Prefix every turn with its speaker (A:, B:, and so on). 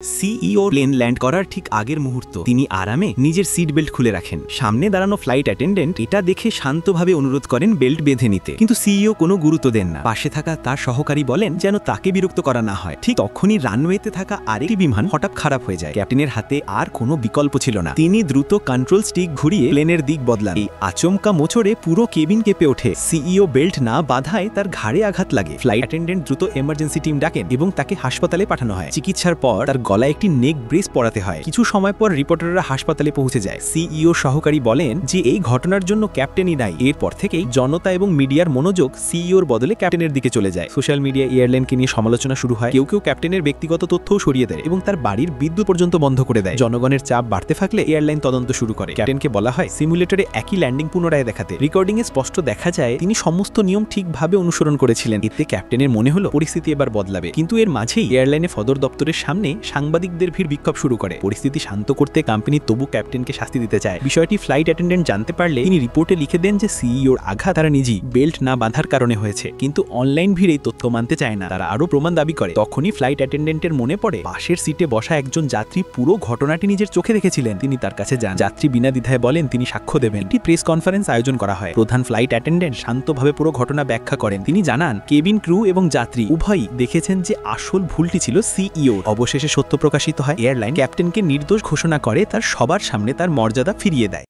A: CEO plane land করার ঠিক আগের মুহূর্ত তিনি আরামে নিজের সিট বেল্ট খুলে রাখেন। সামনে দাঁড়ানো ফ্লাইট অ্যাটেন্ডেন্ট এটা দেখে শান্তভাবে অনুরোধ করেন বেল্ট বেঁধে নিতে, কিন্তু সিইও কোনো গুরুত্ব দেন না। পাশে থাকা তার সহকারী বলেন যেন তাকে বিরক্ত করা না হয়। ঠিক তখনই রানওয়েতে থাকা আরেকটি বিমান হঠাৎ খারাপ হয়ে যায়। ক্যাপ্টেনের হাতে আর কোনো বিকল্প ছিল না। তিনি দ্রুত কন্ট্রোল স্টিক ঘুরিয়ে প্লেনের দিক বদলান। এই আচমকা মোচড়ে পুরো কেবিন কেঁপে ওঠে। সিইও বেল্ট না বাঁধায় তার ঘাড়ে আঘাত লাগে। ফ্লাইট অ্যাটেন্ডেন্ট দ্রুত এমার্জেন্সি টিম ডাকেন এবং তাকে হাসপাতালে পাঠানো হয়। চিকিৎসার পর তার গলায় একটি নেক ব্রেস পরাতে হয়। কিছু সময় পর রিপোর্টাররা হাসপাতালে পৌঁছে যায়। সিইও সহকারী বলেন যে এই ঘটনার জন্য ক্যাপ্টেনই দায়ী। এরপর থেকেই জনতা এবং মিডিয়ার মনোযোগ সিইওর বদলে ক্যাপ্টেনের দিকে চলে যায়। সোশ্যাল মিডিয়া এয়ারলাইনকে নিয়ে সমালোচনা শুরু হয়। কেউ কেউ ক্যাপ্টেনের ব্যক্তিগত তথ্যও সরিয়ে দেয় এবং তার বাড়ির বিদ্যুৎ পর্যন্ত বন্ধ করে দেয়। জনগণের চাপ বাড়তে থাকলে এয়ারলাইন তদন্ত শুরু করে। ক্যাপ্টেনকে বলা হয় সিমুলেটরে একই ল্যান্ডিং পুনরায় দেখাতে। রেকর্ডিংয়ে স্পষ্ট দেখা যায় তিনি সমস্ত নিয়ম ঠিকভাবে অনুসরণ করেছিলেন। এতে ক্যাপ্টেনের মনে হলো পরিস্থিতি এবার বদলাবে। কিন্তু এর মাঝেই এয়ারলাইনে সদর দপ্তরের সামনে সাংবাদিকদের ভিড় বিক্ষোভ শুরু করে। পরিস্থিতি শান্ত করতে কোম্পানি তবু ক্যাপ্টেনকে শাস্তি দিতে চায়। বিষয়টি ফ্লাইট অ্যাটেন্ডেন্ট জানতে পারলে তিনি রিপোর্টে লিখে দেন যে সিইওর আঘাত তারা নিজেই বেল্ট না বাঁধার কারণে হয়েছে। কিন্তু অনলাইন ভিড় এই তথ্য মানতে চায় না। তারা আরও প্রমাণ দাবি করে। তখনই ফ্লাইট অ্যাটেন্ডেন্টের মনে পড়ে পাশের সিটে বসা একজন যাত্রী পুরো ঘটনাটি নিজের চোখে দেখেছিলেন। তিনি তার কাছে যান। যাত্রী বিনা দ্বিধায় বলেন তিনি সাক্ষ্য দেবেন। একটি প্রেস কনফারেন্স আয়োজন করা হয়। প্রধান ফ্লাইট অ্যাটেন্ডেন্ট শান্তভাবে পুরো ঘটনা ব্যাখ্যা করেন। তিনি জানান কেবিন ক্রু এবং যাত্রী উভয়ই দেখেছেন যে আসল ভুলটি ছিল সিইও। অবশেষে সত্য প্রকাশিত হয়। এয়ারলাইন ক্যাপ্টেনকে নির্দোষ ঘোষণা করে, তার সবার সামনে তার মর্যাদা ফিরিয়ে দেয়।